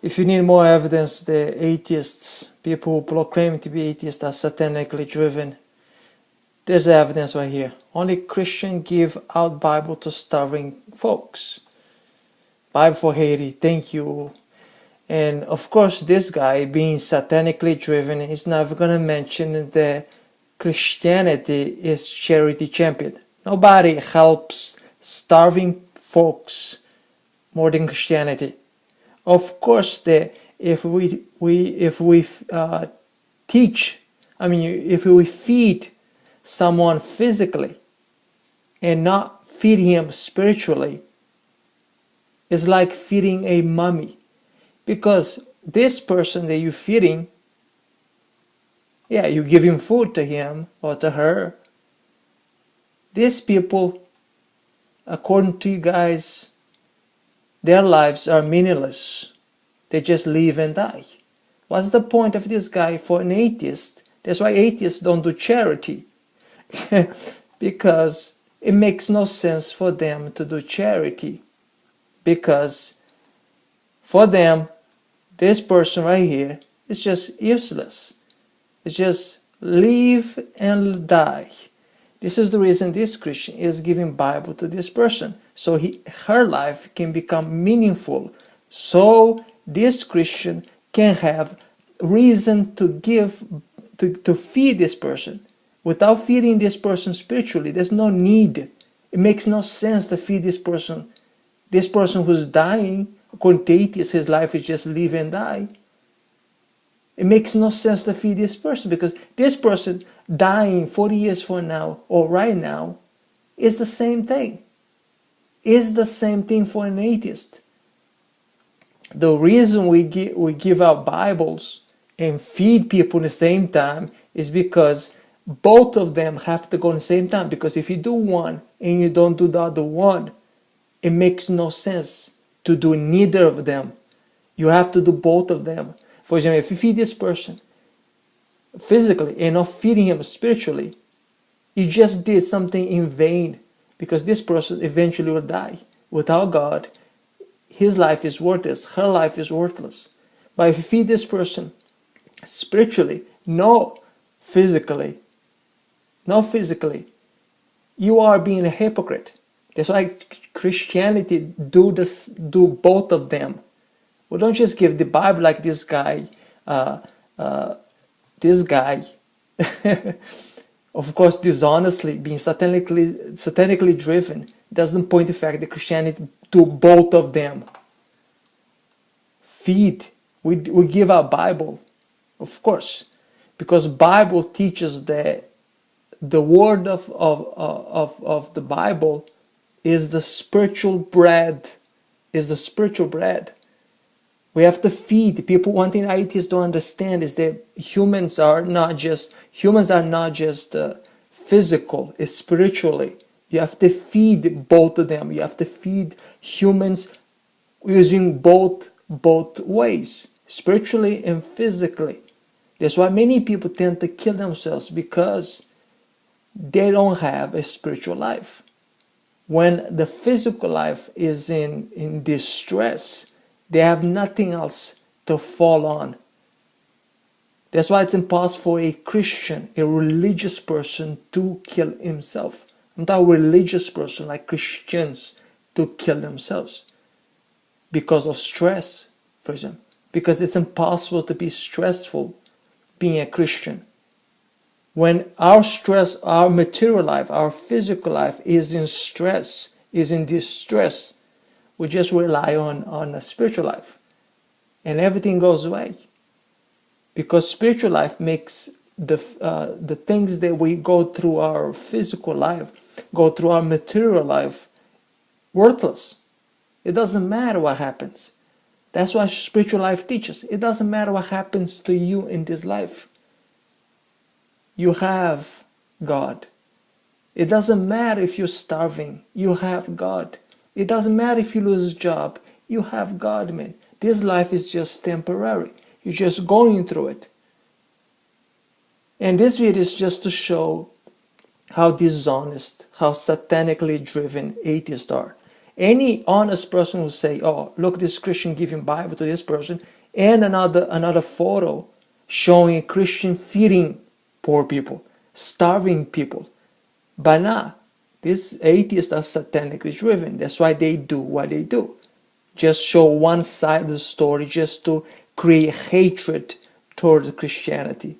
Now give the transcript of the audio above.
If you need more evidence, the atheists, people who proclaim to be atheists, are satanically driven. There's evidence right here. Only Christians give out Bible to starving folks. Bible for Haiti, thank you. And of course, this guy, being satanically driven, is never going to mention that Christianity is charity champion. Nobody helps starving folks more than Christianity. Of course, if we if we feed someone physically and not feed him spiritually, it's like feeding a mummy. Because this person that you're feeding, yeah, you give him food to him or to her. These people, according to you guys, their lives are meaningless. They just live and die. What's the point of this guy for an atheist? That's why atheists don't do charity. Because it makes no sense for them to do charity. Because for them, this person right here is just useless. It's just live and die. This is the reason this Christian is giving Bible to this person, so her life can become meaningful, so this Christian can have reason to give, to feed this person. Without feeding this person spiritually, there's no need. It makes no sense to feed this person. This person who's dying, according to atheists, his life is just live and die. It makes no sense to feed this person, because this person dying 40 years from now or right now is the same thing. Is the same thing for an atheist. The reason we give out Bibles and feed people at the same time is because both of them have to go at the same time. Because if you do one and you don't do the other one, it makes no sense to do neither of them. You have to do both of them. For example, if you feed this person physically and not feeding him spiritually, you just did something in vain, because this person eventually will die. Without God, his life is worthless, her life is worthless. But if you feed this person spiritually, not physically, you are being a hypocrite. That's why Christianity do both of them. We don't just give the Bible like this guy. Of course, dishonestly, being satanically driven, doesn't point the fact that Christianity do both of them. Feed. We give our Bible, of course, because Bible teaches that the word of the Bible is the spiritual bread. We have to feed people. One thing atheists don't understand is that humans are not just physical, it's spiritually. You have to feed both of them. You have to feed humans using both ways, spiritually and physically. That's why many people tend to kill themselves, because they don't have a spiritual life. When the physical life is in distress, they have nothing else to fall on. That's why it's impossible for a Christian, a religious person, to kill himself. I'm not a religious person like Christians to kill themselves because of stress, for example. Because it's impossible to be stressful being a Christian. When our stress, our material life, our physical life is in stress, is in distress, we just rely on a spiritual life, and everything goes away. Because spiritual life makes the things that we go through our physical life, go through our material life, worthless. It doesn't matter what happens. That's why spiritual life teaches. It doesn't matter what happens to you in this life. You have God. It doesn't matter if you're starving. You have God. It doesn't matter if you lose a job. You have God, man. This life is just temporary. You're just going through it. And this video is just to show how dishonest, how satanically driven atheists are. Any honest person will say, oh, look, this Christian giving Bible to this person, and another photo showing a Christian feeding poor people, starving people. But nah, these atheists are satanically driven. That's why they do what they do. Just show one side of the story, just to create hatred towards Christianity.